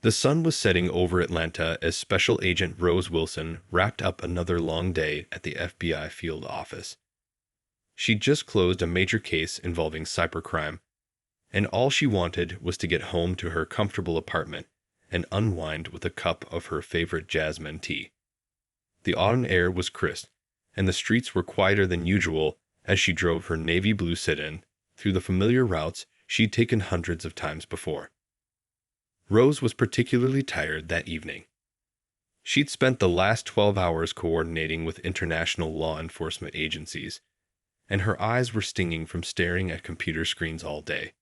The sun was setting over Atlanta as Special Agent Rose Wilson wrapped up another long day at the FBI field office. She'd just closed a major case involving cybercrime, and all she wanted was to get home to her comfortable apartment and unwind with a cup of her favorite jasmine tea. The autumn air was crisp, and the streets were quieter than usual as she drove her navy blue sit-in through the familiar routes she'd taken hundreds of times before. Rose was particularly tired that evening. She'd spent the last 12 hours coordinating with international law enforcement agencies, and her eyes were stinging from staring at computer screens all day.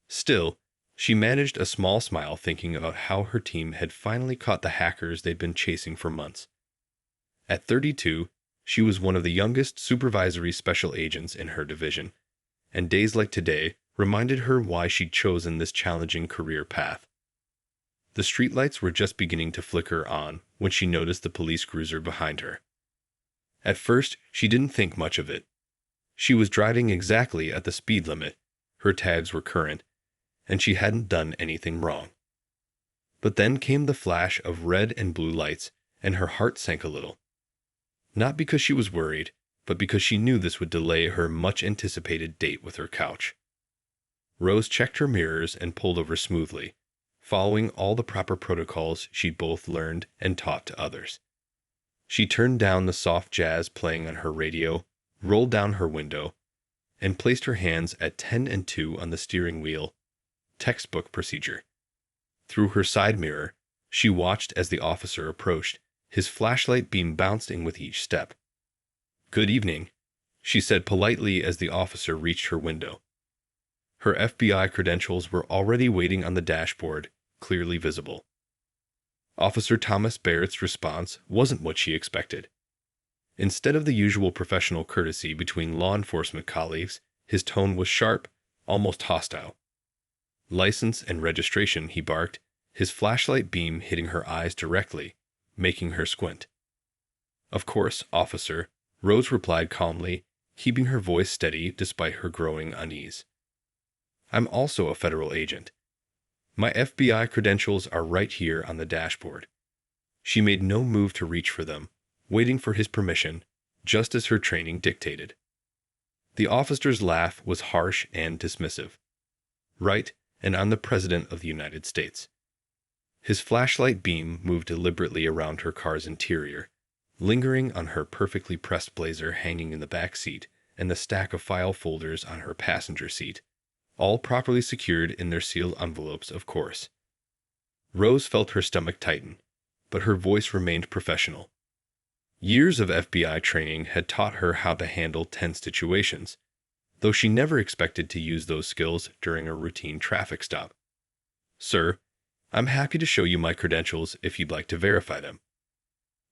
Still, she managed a small smile thinking about how her team had finally caught the hackers they'd been chasing for months. At 32, she was one of the youngest supervisory special agents in her division, and days like today reminded her why she'd chosen this challenging career path. The streetlights were just beginning to flicker on when she noticed the police cruiser behind her. At first, she didn't think much of it. She was driving exactly at the speed limit, her tags were current, and she hadn't done anything wrong. But then came the flash of red and blue lights, and her heart sank a little. Not because she was worried, but because she knew this would delay her much-anticipated date with her couch. Rose checked her mirrors and pulled over smoothly, following all the proper protocols she'd both learned and taught to others. She turned down the soft jazz playing on her radio, rolled down her window, and placed her hands at 10 and 2 on the steering wheel. Textbook procedure. Through her side mirror, she watched as the officer approached, his flashlight beam bouncing with each step. "Good evening," she said politely as the officer reached her window. Her FBI credentials were already waiting on the dashboard, clearly visible. Officer Thomas Barrett's response wasn't what she expected. Instead of the usual professional courtesy between law enforcement colleagues, his tone was sharp, almost hostile. "License and registration," he barked, his flashlight beam hitting her eyes directly, making her squint. "Of course, officer," Rose replied calmly, keeping her voice steady despite her growing unease. "I'm also a federal agent. My FBI credentials are right here on the dashboard." She made no move to reach for them, waiting for his permission, just as her training dictated. The officer's laugh was harsh and dismissive. "Right, and I'm the President of the United States." His flashlight beam moved deliberately around her car's interior, lingering on her perfectly pressed blazer hanging in the back seat and the stack of file folders on her passenger seat, all properly secured in their sealed envelopes, of course. Rose felt her stomach tighten, but her voice remained professional. Years of FBI training had taught her how to handle tense situations, though she never expected to use those skills during a routine traffic stop. "Sir, I'm happy to show you my credentials if you'd like to verify them.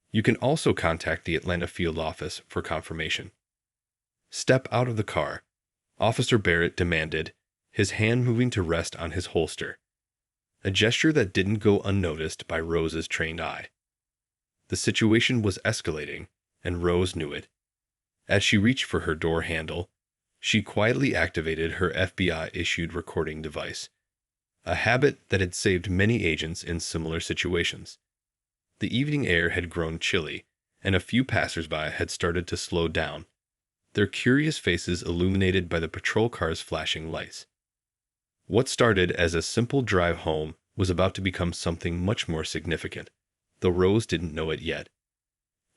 You can also contact the Atlanta field office for confirmation." "Step out of the car," Officer Barrett demanded, his hand moving to rest on his holster, a gesture that didn't go unnoticed by Rose's trained eye. The situation was escalating, and Rose knew it. As she reached for her door handle, she quietly activated her FBI-issued recording device, a habit that had saved many agents in similar situations. The evening air had grown chilly, and a few passersby had started to slow down, their curious faces illuminated by the patrol car's flashing lights. What started as a simple drive home was about to become something much more significant, though Rose didn't know it yet.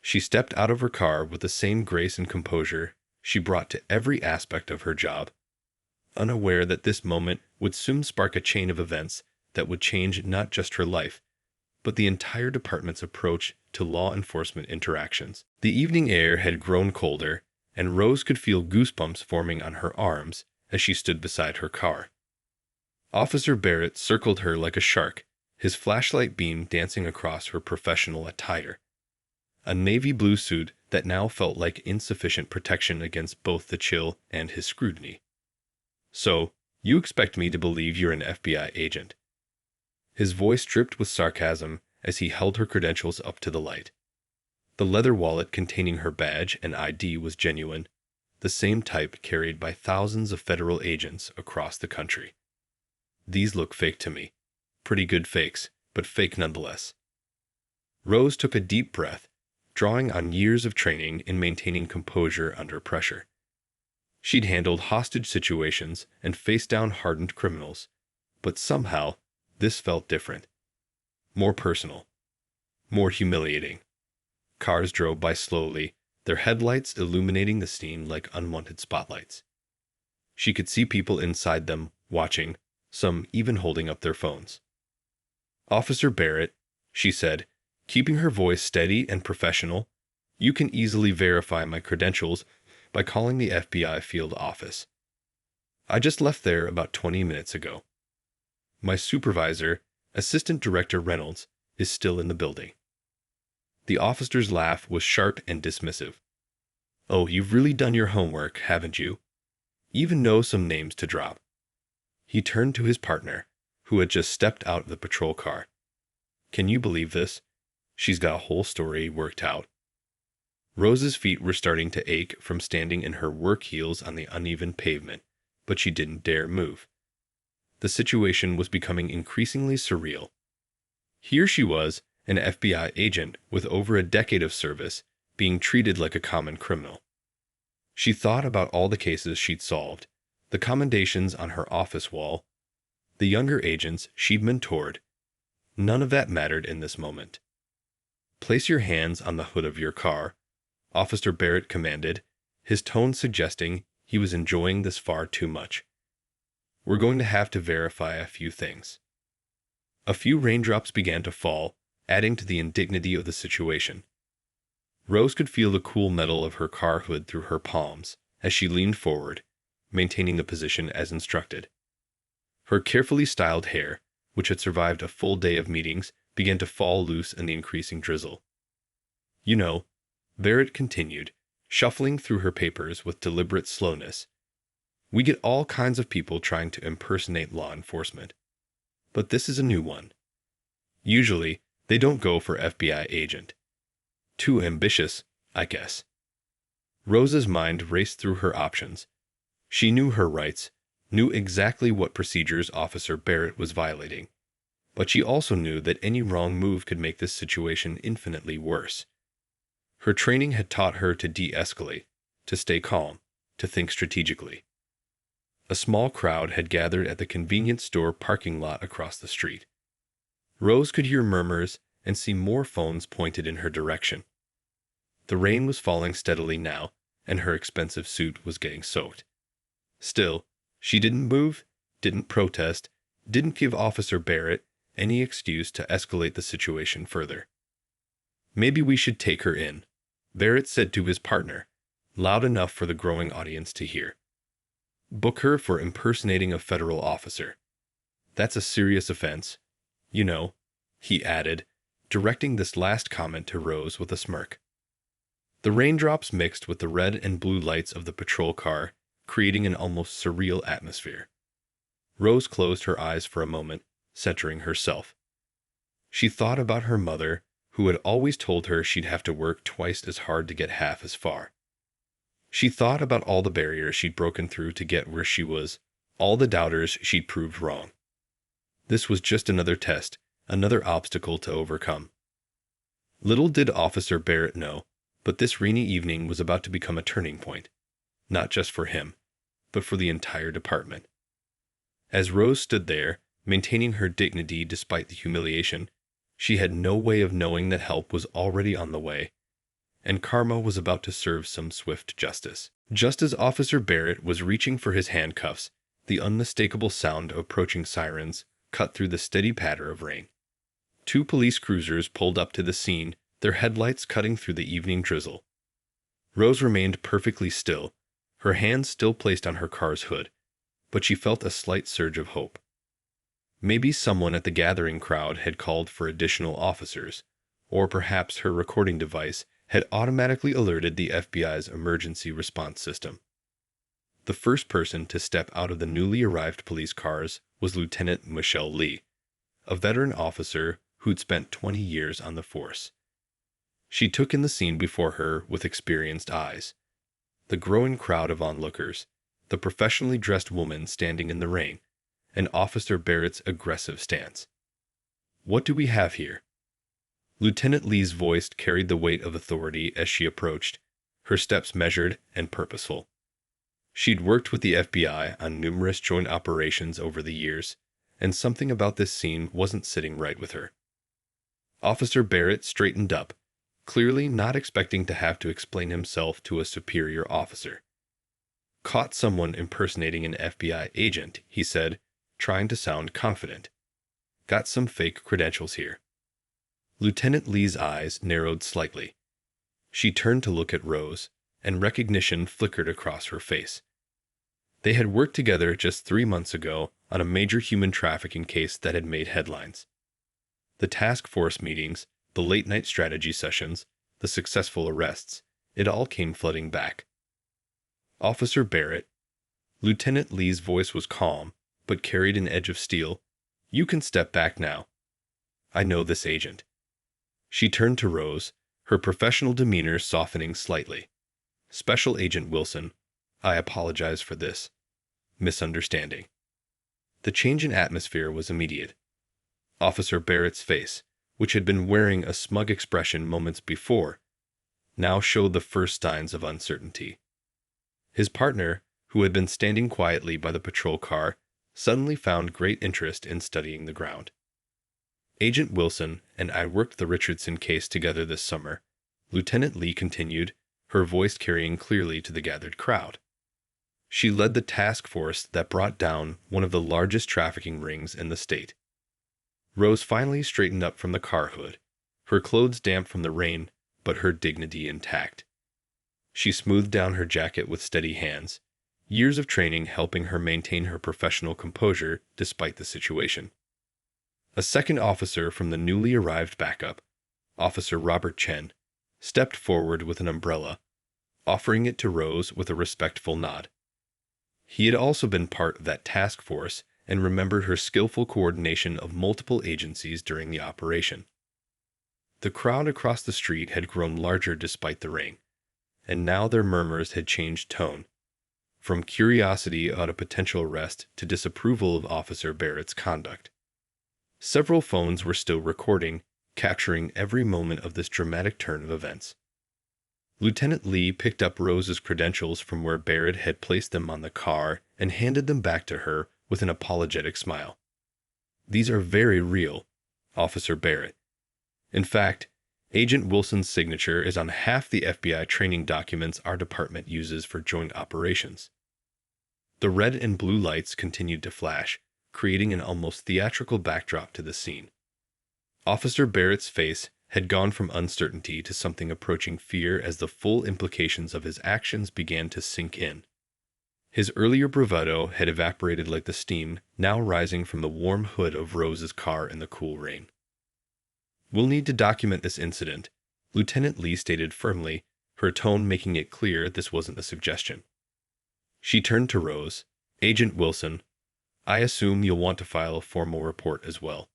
She stepped out of her car with the same grace and composure she brought to every aspect of her job, unaware that this moment would soon spark a chain of events that would change not just her life, but the entire department's approach to law enforcement interactions. The evening air had grown colder, and Rose could feel goosebumps forming on her arms as she stood beside her car. Officer Barrett circled her like a shark, his flashlight beam dancing across her professional attire, a navy blue suit that now felt like insufficient protection against both the chill and his scrutiny. "So, you expect me to believe you're an FBI agent?" His voice dripped with sarcasm as he held her credentials up to the light. The leather wallet containing her badge and ID was genuine, the same type carried by thousands of federal agents across the country. "These look fake to me." "Pretty good fakes," but fake nonetheless. Rose took a deep breath, drawing on years of training in maintaining composure under pressure. She'd handled hostage situations and faced down hardened criminals, but somehow this felt different. More personal. More humiliating. Cars drove by slowly, their headlights illuminating the scene like unwanted spotlights. She could see people inside them, watching, some even holding up their phones. "Officer Barrett," she said, keeping her voice steady and professional, "you can easily verify my credentials by calling the FBI field office. I just left there about 20 minutes ago. My supervisor, Assistant Director Reynolds, is still in the building." The officer's laugh was sharp and dismissive. "Oh, you've really done your homework, haven't you? Even know some names to drop." He turned to his partner, who had just stepped out of the patrol car. "Can you believe this? She's got a whole story worked out." Rose's feet were starting to ache from standing in her work heels on the uneven pavement, but she didn't dare move. The situation was becoming increasingly surreal. Here she was, an FBI agent with over a decade of service, being treated like a common criminal. She thought about all the cases she'd solved, the commendations on her office wall, the younger agents she'd mentored. None of that mattered in this moment. "Place your hands on the hood of your car," Officer Barrett commanded, his tone suggesting he was enjoying this far too much. "We're going to have to verify a few things." A few raindrops began to fall, adding to the indignity of the situation. Rose could feel the cool metal of her car hood through her palms as she leaned forward, maintaining the position as instructed. Her carefully styled hair, which had survived a full day of meetings, began to fall loose in the increasing drizzle. "You know," Barrett continued, shuffling through her papers with deliberate slowness, "we get all kinds of people trying to impersonate law enforcement. But this is a new one. Usually, they don't go for FBI agent. Too ambitious, I guess." Rose's mind raced through her options. She knew her rights, knew exactly what procedures Officer Barrett was violating. But she also knew that any wrong move could make this situation infinitely worse. Her training had taught her to de-escalate, to stay calm, to think strategically. A small crowd had gathered at the convenience store parking lot across the street. Rose could hear murmurs and see more phones pointed in her direction. The rain was falling steadily now, and her expensive suit was getting soaked. Still, she didn't move, didn't protest, didn't give Officer Barrett any excuse to escalate the situation further. "Maybe we should take her in," Barrett said to his partner, loud enough for the growing audience to hear. "Book her for impersonating a federal officer. That's a serious offense. You know," he added, directing this last comment to Rose with a smirk. The raindrops mixed with the red and blue lights of the patrol car, creating an almost surreal atmosphere. Rose closed her eyes for a moment, centering herself. She thought about her mother, who had always told her she'd have to work twice as hard to get half as far. She thought about all the barriers she'd broken through to get where she was, all the doubters she'd proved wrong. This was just another test, another obstacle to overcome. Little did Officer Barrett know, but this rainy evening was about to become a turning point, not just for him, but for the entire department. As Rose stood there, maintaining her dignity despite the humiliation, she had no way of knowing that help was already on the way, and karma was about to serve some swift justice. Just as Officer Barrett was reaching for his handcuffs, the unmistakable sound of approaching sirens cut through the steady patter of rain. 2 police cruisers pulled up to the scene, their headlights cutting through the evening drizzle. Rose remained perfectly still, her hands still placed on her car's hood, but she felt a slight surge of hope. Maybe someone at the gathering crowd had called for additional officers, or perhaps her recording device had automatically alerted the FBI's emergency response system. The first person to step out of the newly arrived police cars was Lieutenant Michelle Lee, a veteran officer who'd spent 20 years on the force. She took in the scene before her with experienced eyes. The growing crowd of onlookers, the professionally dressed woman standing in the rain, and Officer Barrett's aggressive stance. What do we have here? Lieutenant Lee's voice carried the weight of authority as she approached, her steps measured and purposeful. She'd worked with the FBI on numerous joint operations over the years, and something about this scene wasn't sitting right with her. Officer Barrett straightened up, clearly not expecting to have to explain himself to a superior officer. "Caught someone impersonating an FBI agent," he said, trying to sound confident. "Got some fake credentials here." Lieutenant Lee's eyes narrowed slightly. She turned to look at Rose, and recognition flickered across her face. They had worked together just 3 months ago on a major human trafficking case that had made headlines. The task force meetings, the late-night strategy sessions, the successful arrests, it all came flooding back. "Officer Barrett," Lieutenant Lee's voice was calm, but carried an edge of steel, "you can step back now. I know this agent." She turned to Rose, her professional demeanor softening slightly. "Special Agent Wilson, I apologize for this misunderstanding." The change in atmosphere was immediate. Officer Barrett's face, which had been wearing a smug expression moments before, now showed the first signs of uncertainty. His partner, who had been standing quietly by the patrol car, suddenly found great interest in studying the ground. "Agent Wilson and I worked the Richardson case together this summer," Lieutenant Lee continued, her voice carrying clearly to the gathered crowd. "She led the task force that brought down one of the largest trafficking rings in the state." Rose finally straightened up from the car hood, her clothes damp from the rain, but her dignity intact. She smoothed down her jacket with steady hands, years of training helping her maintain her professional composure despite the situation. A second officer from the newly arrived backup, Officer Robert Chen, stepped forward with an umbrella, offering it to Rose with a respectful nod. He had also been part of that task force and remembered her skillful coordination of multiple agencies during the operation. The crowd across the street had grown larger despite the rain, and now their murmurs had changed tone, from curiosity about a potential arrest to disapproval of Officer Barrett's conduct. Several phones were still recording, capturing every moment of this dramatic turn of events. Lieutenant Lee picked up Rose's credentials from where Barrett had placed them on the car and handed them back to her with an apologetic smile. "These are very real, Officer Barrett. In fact, Agent Wilson's signature is on half the FBI training documents our department uses for joint operations." The red and blue lights continued to flash, creating an almost theatrical backdrop to the scene. Officer Barrett's face had gone from uncertainty to something approaching fear as the full implications of his actions began to sink in. His earlier bravado had evaporated like the steam now rising from the warm hood of Rose's car in the cool rain. "We'll need to document this incident," Lieutenant Lee stated firmly, her tone making it clear this wasn't a suggestion. She turned to Rose. "Agent Wilson, I assume you'll want to file a formal report as well."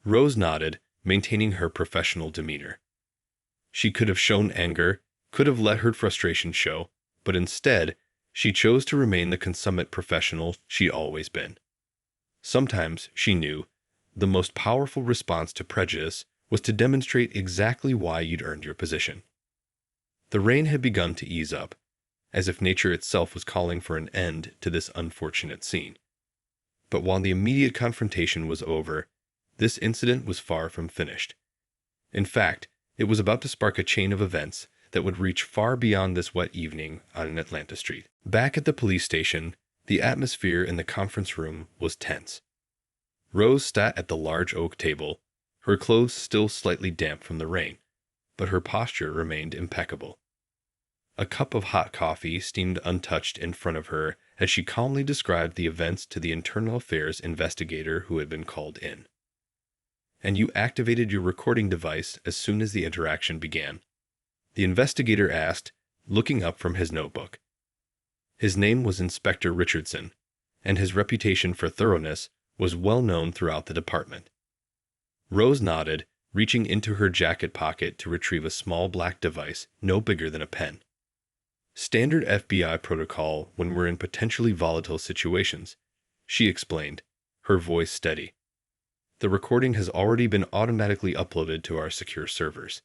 Rose nodded, maintaining her professional demeanor. She could have shown anger, could have let her frustration show, but instead, she chose to remain the consummate professional she'd always been. Sometimes, she knew, the most powerful response to prejudice was to demonstrate exactly why you'd earned your position. The rain had begun to ease up, as if nature itself was calling for an end to this unfortunate scene. But while the immediate confrontation was over, this incident was far from finished. In fact, it was about to spark a chain of events that would reach far beyond this wet evening on an Atlanta street. Back at the police station, the atmosphere in the conference room was tense. Rose sat at the large oak table, her clothes still slightly damp from the rain, but her posture remained impeccable. A cup of hot coffee steamed untouched in front of her as she calmly described the events to the internal affairs investigator who had been called in. "And you activated your recording device as soon as the interaction began?" the investigator asked, looking up from his notebook. His name was Inspector Richardson, and his reputation for thoroughness was well known throughout the department. Rose nodded, reaching into her jacket pocket to retrieve a small black device no bigger than a pen. "Standard FBI protocol when we're in potentially volatile situations," she explained, her voice steady. The recording has already been automatically uploaded to our secure servers.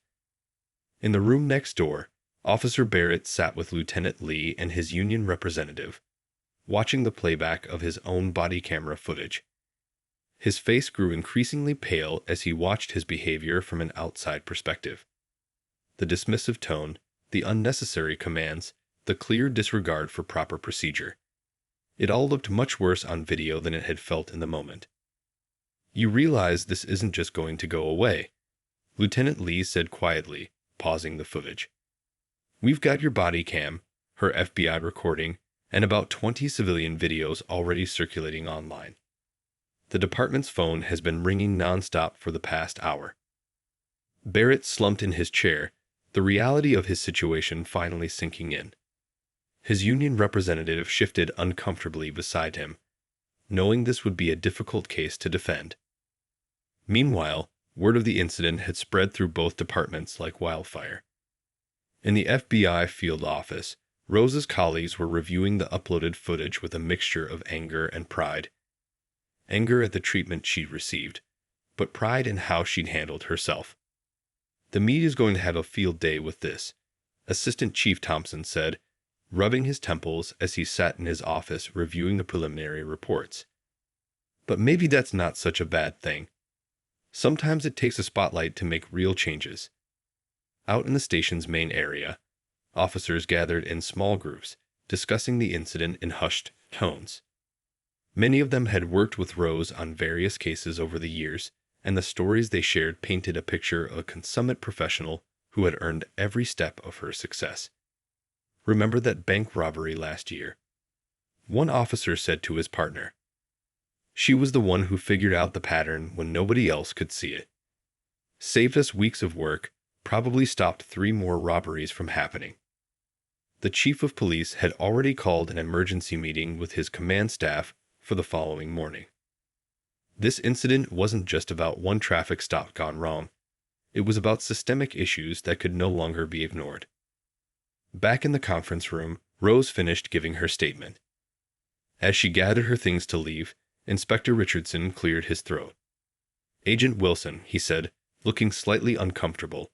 In the room next door, Officer Barrett sat with Lieutenant Lee and his union representative, watching the playback of his own body camera footage. His face grew increasingly pale as he watched his behavior from an outside perspective. The dismissive tone, the unnecessary commands, the clear disregard for proper procedure. It all looked much worse on video than it had felt in the moment. "You realize this isn't just going to go away," Lieutenant Lee said quietly, pausing the footage. "We've got your body cam, her FBI recording, and about 20 civilian videos already circulating online. The department's phone has been ringing nonstop for the past hour." Barrett slumped in his chair, the reality of his situation finally sinking in. His union representative shifted uncomfortably beside him, knowing this would be a difficult case to defend. Meanwhile, word of the incident had spread through both departments like wildfire. In the FBI field office, Rose's colleagues were reviewing the uploaded footage with a mixture of anger and pride. Anger at the treatment she'd received, but pride in how she'd handled herself. "The media's going to have a field day with this," Assistant Chief Thompson said, rubbing his temples as he sat in his office reviewing the preliminary reports. "But maybe that's not such a bad thing. Sometimes it takes a spotlight to make real changes." Out in the station's main area, officers gathered in small groups, discussing the incident in hushed tones. Many of them had worked with Rose on various cases over the years, and the stories they shared painted a picture of a consummate professional who had earned every step of her success. "Remember that bank robbery last year?" one officer said to his partner. "She was the one who figured out the pattern when nobody else could see it. Saved us weeks of work, probably stopped 3 more robberies from happening." The chief of police had already called an emergency meeting with his command staff for the following morning. This incident wasn't just about one traffic stop gone wrong. It was about systemic issues that could no longer be ignored. Back in the conference room, Rose finished giving her statement. As she gathered her things to leave, Inspector Richardson cleared his throat. "Agent Wilson," he said, looking slightly uncomfortable,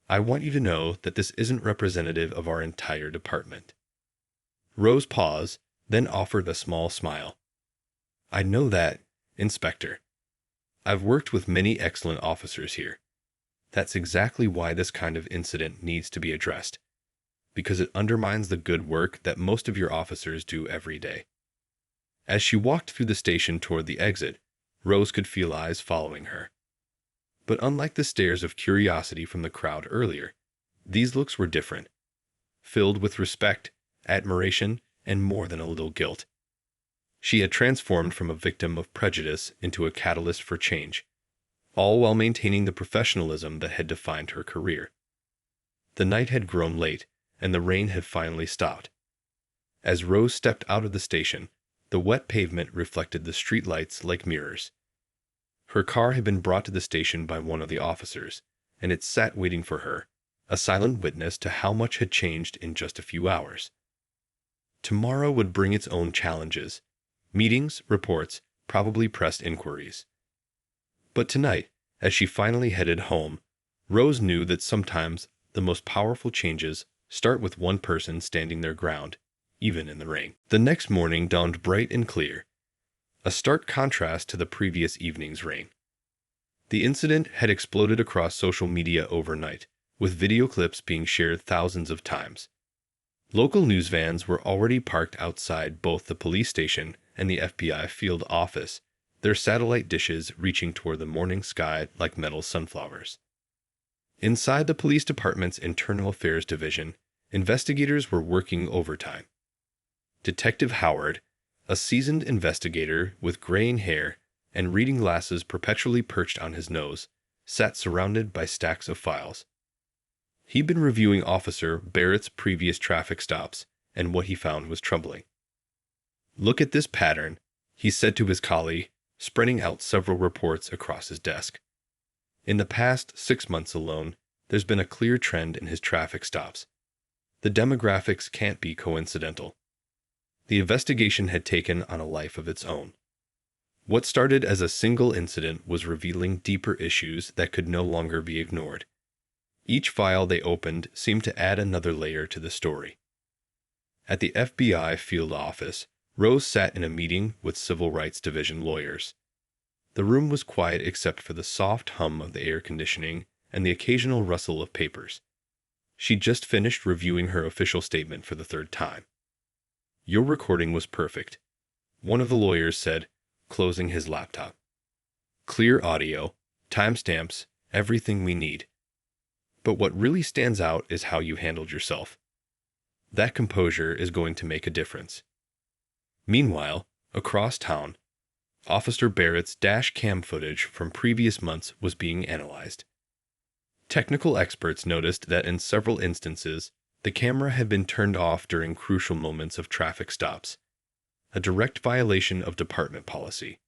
"I want you to know that this isn't representative of our entire department." Rose paused, then offered a small smile. "I know that, Inspector. I've worked with many excellent officers here. That's exactly why this kind of incident needs to be addressed, because it undermines the good work that most of your officers do every day." As she walked through the station toward the exit, Rose could feel eyes following her. But unlike the stares of curiosity from the crowd earlier, these looks were different, filled with respect, admiration, and more than a little guilt. She had transformed from a victim of prejudice into a catalyst for change, all while maintaining the professionalism that had defined her career. The night had grown late, and the rain had finally stopped. As Rose stepped out of the station, the wet pavement reflected the streetlights like mirrors. Her car had been brought to the station by one of the officers, and it sat waiting for her, a silent witness to how much had changed in just a few hours. Tomorrow would bring its own challenges: meetings, reports, probably pressed inquiries. But tonight, as she finally headed home, Rose knew that sometimes the most powerful changes start with one person standing their ground, even in the rain. The next morning dawned bright and clear, a stark contrast to the previous evening's rain. The incident had exploded across social media overnight, with video clips being shared thousands of times. Local news vans were already parked outside both the police station and the FBI field office, their satellite dishes reaching toward the morning sky like metal sunflowers. Inside the police department's Internal Affairs Division, investigators were working overtime. Detective Howard, a seasoned investigator with graying hair and reading glasses perpetually perched on his nose, sat surrounded by stacks of files. He'd been reviewing Officer Barrett's previous traffic stops, and what he found was troubling. "Look at this pattern," he said to his colleague, spreading out several reports across his desk. "In the past 6 months alone, there's been a clear trend in his traffic stops. The demographics can't be coincidental." The investigation had taken on a life of its own. What started as a single incident was revealing deeper issues that could no longer be ignored. Each file they opened seemed to add another layer to the story. At the FBI field office, Rose sat in a meeting with Civil Rights Division lawyers. The room was quiet except for the soft hum of the air conditioning and the occasional rustle of papers. She'd just finished reviewing her official statement for the third time. "Your recording was perfect," one of the lawyers said, closing his laptop. "Clear audio, timestamps, everything we need. But what really stands out is how you handled yourself. That composure is going to make a difference." Meanwhile, across town, Officer Barrett's dash cam footage from previous months was being analyzed. Technical experts noticed that in several instances, the camera had been turned off during crucial moments of traffic stops, a direct violation of department policy.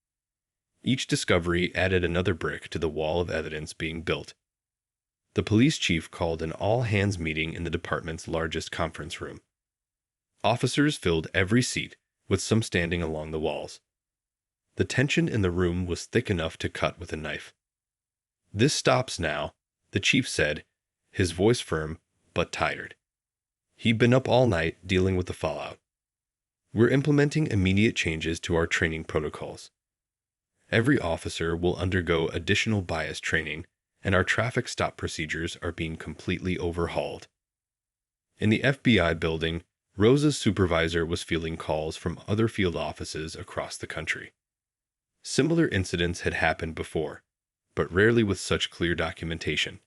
Each discovery added another brick to the wall of evidence being built. The police chief called an all-hands meeting in the department's largest conference room. Officers filled every seat, with some standing along the walls. The tension in the room was thick enough to cut with a knife. "This stops now," the chief said, his voice firm but tired. He'd been up all night dealing with the fallout. "We're implementing immediate changes to our training protocols. Every officer will undergo additional bias training, and our traffic stop procedures are being completely overhauled." In the FBI building, Rosa's supervisor was fielding calls from other field offices across the country. Similar incidents had happened before, but rarely with such clear documentation.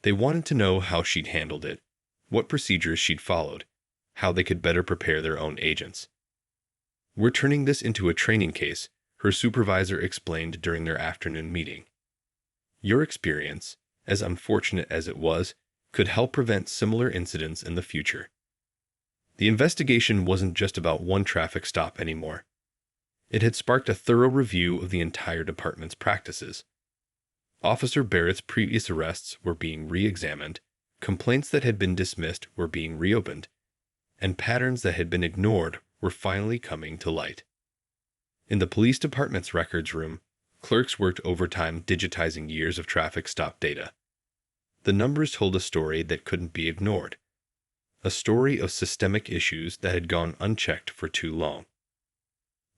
They wanted to know how she'd handled it, what procedures she'd followed, how they could better prepare their own agents. "We're turning this into a training case," her supervisor explained during their afternoon meeting. "Your experience, as unfortunate as it was, could help prevent similar incidents in the future." The investigation wasn't just about one traffic stop anymore. It had sparked a thorough review of the entire department's practices. Officer Barrett's previous arrests were being re-examined, complaints that had been dismissed were being reopened, and patterns that had been ignored were finally coming to light. In the police department's records room, clerks worked overtime digitizing years of traffic stop data. The numbers told a story that couldn't be ignored, a story of systemic issues that had gone unchecked for too long.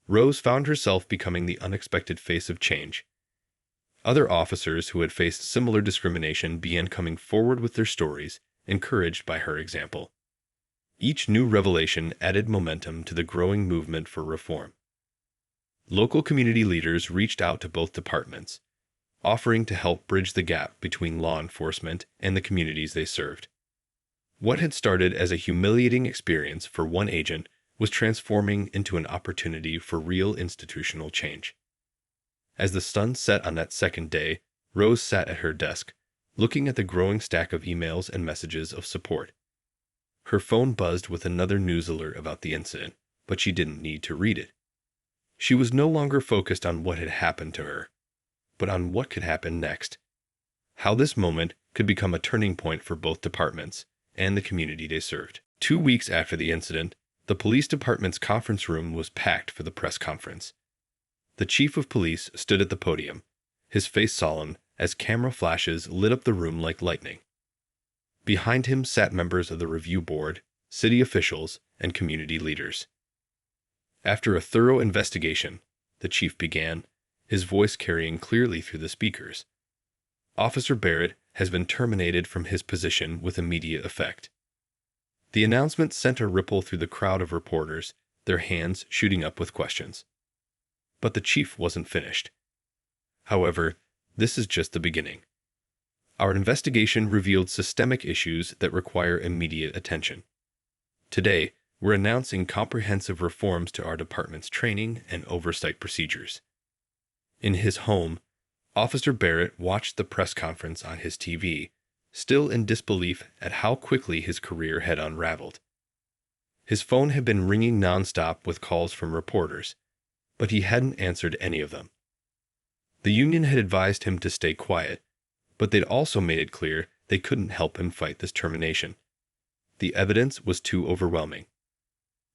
Rose found herself becoming the unexpected face of change. Other officers who had faced similar discrimination began coming forward with their stories, encouraged by her example. Each new revelation added momentum to the growing movement for reform. Local community leaders reached out to both departments, offering to help bridge the gap between law enforcement and the communities they served. What had started as a humiliating experience for one agent was transforming into an opportunity for real institutional change. As the sun set on that second day, Rose sat at her desk, looking at the growing stack of emails and messages of support. Her phone buzzed with another news alert about the incident, but she didn't need to read it. She was no longer focused on what had happened to her, but on what could happen next. How this moment could become a turning point for both departments and the community they served. 2 weeks after the incident, the police department's conference room was packed for the press conference. The chief of police stood at the podium, his face solemn as camera flashes lit up the room like lightning. Behind him sat members of the review board, city officials, and community leaders. After a thorough investigation, the chief began, his voice carrying clearly through the speakers. "Officer Barrett has been terminated from his position with immediate effect." The announcement sent a ripple through the crowd of reporters, their hands shooting up with questions. But the chief wasn't finished. "However, this is just the beginning. Our investigation revealed systemic issues that require immediate attention. Today, we're announcing comprehensive reforms to our department's training and oversight procedures." In his home, Officer Barrett watched the press conference on his TV, still in disbelief at how quickly his career had unraveled. His phone had been ringing nonstop with calls from reporters, but he hadn't answered any of them. The union had advised him to stay quiet, but they'd also made it clear they couldn't help him fight this termination. The evidence was too overwhelming.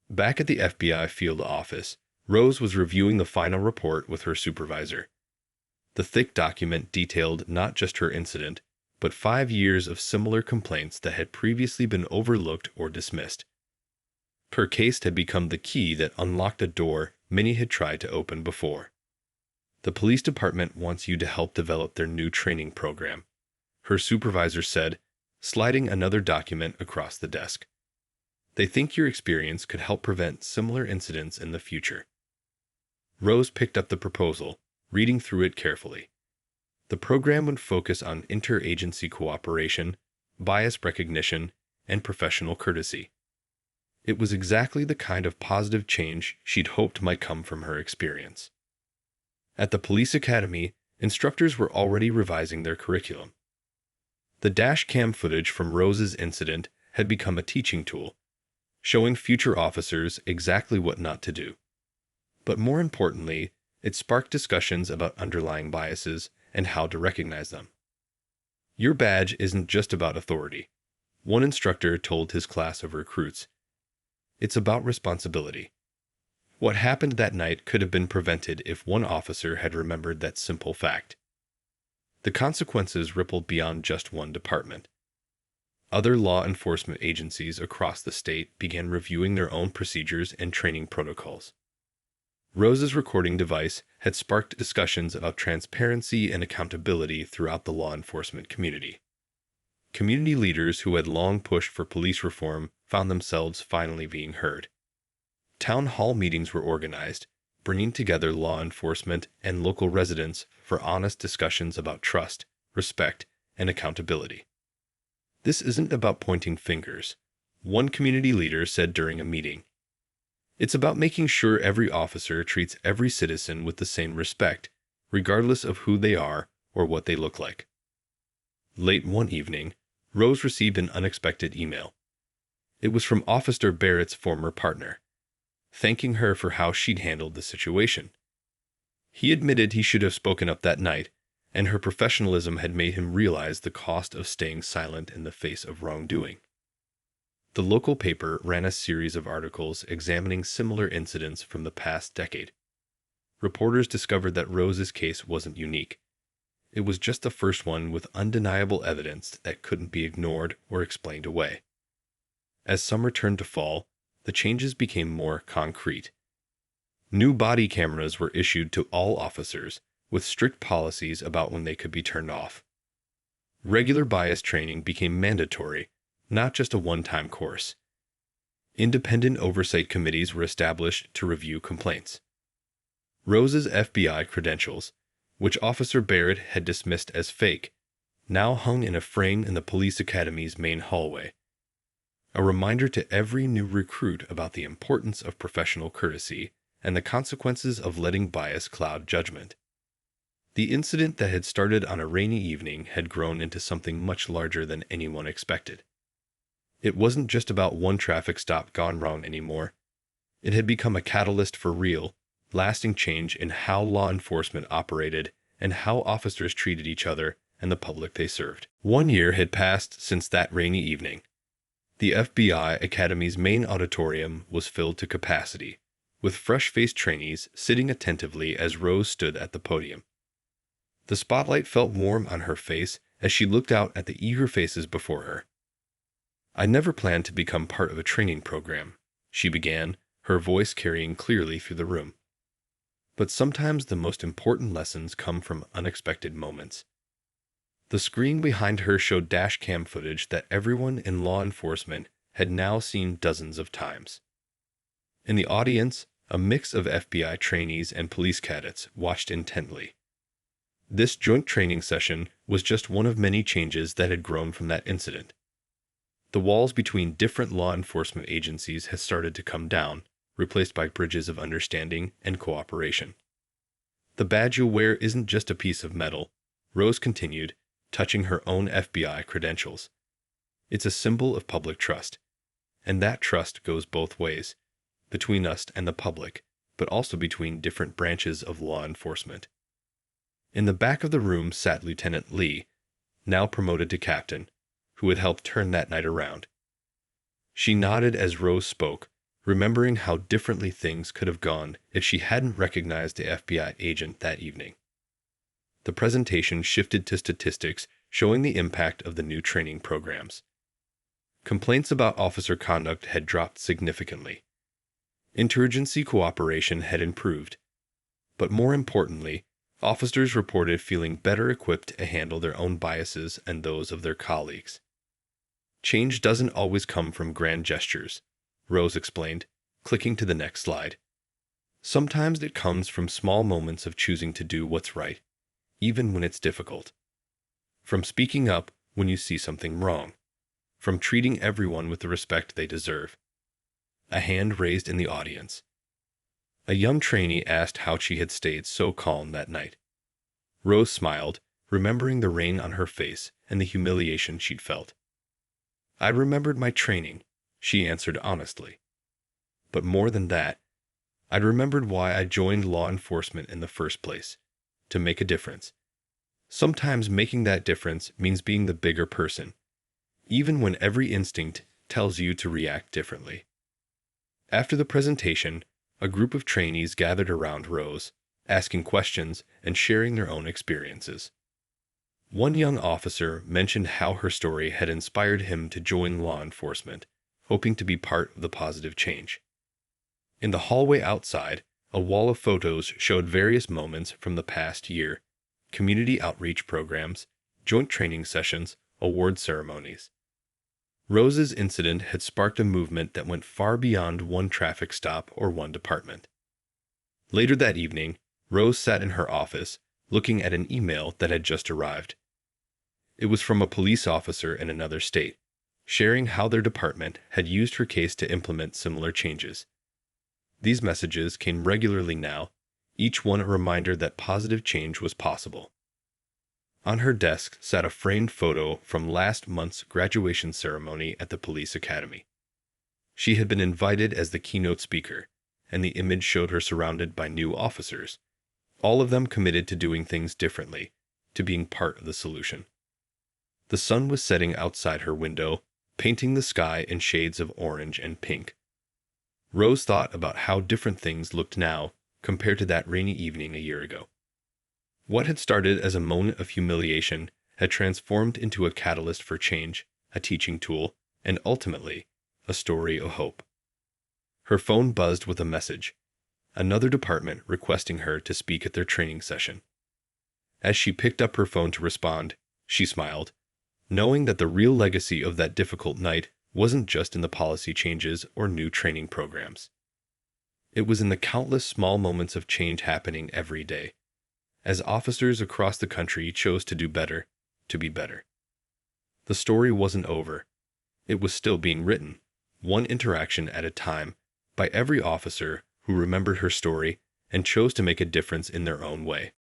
Back at the FBI field office, Rose was reviewing the final report with her supervisor. The thick document detailed not just her incident, but 5 years of similar complaints that had previously been overlooked or dismissed. Her case had become the key that unlocked a door many had tried to open before. The police department wants you to help develop their new training program, her supervisor said, sliding another document across the desk. They think your experience could help prevent similar incidents in the future. Rose picked up the proposal, reading through it carefully. The program would focus on interagency cooperation, bias recognition, and professional courtesy. It was exactly the kind of positive change she'd hoped might come from her experience. At the police academy, instructors were already revising their curriculum. The dash cam footage from Rose's incident had become a teaching tool, showing future officers exactly what not to do. But more importantly, it sparked discussions about underlying biases and how to recognize them. Your badge isn't just about authority, one instructor told his class of recruits. It's about responsibility. What happened that night could have been prevented if one officer had remembered that simple fact. The consequences rippled beyond just one department. Other law enforcement agencies across the state began reviewing their own procedures and training protocols. Rose's recording device had sparked discussions about transparency and accountability throughout the law enforcement community. Community leaders who had long pushed for police reform found themselves finally being heard. Town hall meetings were organized, bringing together law enforcement and local residents for honest discussions about trust, respect, and accountability. This isn't about pointing fingers, one community leader said during a meeting. It's about making sure every officer treats every citizen with the same respect, regardless of who they are or what they look like. Late one evening, Rose received an unexpected email. It was from Officer Barrett's former partner, thanking her for how she'd handled the situation. He admitted he should have spoken up that night, and her professionalism had made him realize the cost of staying silent in the face of wrongdoing. The local paper ran a series of articles examining similar incidents from the past decade. Reporters discovered that Rose's case wasn't unique. It was just the first one with undeniable evidence that couldn't be ignored or explained away. As summer turned to fall, the changes became more concrete. New body cameras were issued to all officers, with strict policies about when they could be turned off. Regular bias training became mandatory, not just a one-time course. Independent oversight committees were established to review complaints. Rose's FBI credentials, which Officer Barrett had dismissed as fake, now hung in a frame in the police academy's main hallway. A reminder to every new recruit about the importance of professional courtesy and the consequences of letting bias cloud judgment. The incident that had started on a rainy evening had grown into something much larger than anyone expected. It wasn't just about one traffic stop gone wrong anymore. It had become a catalyst for real, lasting change in how law enforcement operated and how officers treated each other and the public they served. 1 year had passed since that rainy evening. The FBI Academy's main auditorium was filled to capacity, with fresh-faced trainees sitting attentively as Rose stood at the podium. The spotlight felt warm on her face as she looked out at the eager faces before her. "I never planned to become part of a training program," she began, her voice carrying clearly through the room. But sometimes the most important lessons come from unexpected moments. The screen behind her showed dash cam footage that everyone in law enforcement had now seen dozens of times. In the audience, a mix of FBI trainees and police cadets watched intently. This joint training session was just one of many changes that had grown from that incident. The walls between different law enforcement agencies had started to come down, replaced by bridges of understanding and cooperation. "The badge you'll wear isn't just a piece of metal," Rose continued, touching her own FBI credentials. "It's a symbol of public trust. And that trust goes both ways, between us and the public, but also between different branches of law enforcement." In the back of the room sat Lieutenant Lee, now promoted to captain, who had helped turn that night around. She nodded as Rose spoke, remembering how differently things could have gone if she hadn't recognized the FBI agent that evening. The presentation shifted to statistics showing the impact of the new training programs. Complaints about officer conduct had dropped significantly. Interagency cooperation had improved. But more importantly, officers reported feeling better equipped to handle their own biases and those of their colleagues. Change doesn't always come from grand gestures, Rose explained, clicking to the next slide. Sometimes it comes from small moments of choosing to do what's right, even when it's difficult. From speaking up when you see something wrong. From treating everyone with the respect they deserve. A hand raised in the audience. A young trainee asked how she had stayed so calm that night. Rose smiled, remembering the rain on her face and the humiliation she'd felt. I remembered my training, she answered honestly. But more than that, I'd remembered why I joined law enforcement in the first place, to make a difference. Sometimes making that difference means being the bigger person, even when every instinct tells you to react differently. After the presentation, a group of trainees gathered around Rose, asking questions and sharing their own experiences. One young officer mentioned how her story had inspired him to join law enforcement, hoping to be part of the positive change. In the hallway outside, a wall of photos showed various moments from the past year: community outreach programs, joint training sessions, award ceremonies. Rose's incident had sparked a movement that went far beyond one traffic stop or one department. Later that evening, Rose sat in her office, looking at an email that had just arrived. It was from a police officer in another state, sharing how their department had used her case to implement similar changes. These messages came regularly now, each one a reminder that positive change was possible. On her desk sat a framed photo from last month's graduation ceremony at the police academy. She had been invited as the keynote speaker, and the image showed her surrounded by new officers, all of them committed to doing things differently, to being part of the solution. The sun was setting outside her window, painting the sky in shades of orange and pink. Rose thought about how different things looked now compared to that rainy evening a year ago. What had started as a moment of humiliation had transformed into a catalyst for change, a teaching tool, and ultimately, a story of hope. Her phone buzzed with a message, another department requesting her to speak at their training session. As she picked up her phone to respond, she smiled, knowing that the real legacy of that difficult night wasn't just in the policy changes or new training programs. It was in the countless small moments of change happening every day, as officers across the country chose to do better, to be better. The story wasn't over. It was still being written, one interaction at a time, by every officer who remembered her story and chose to make a difference in their own way.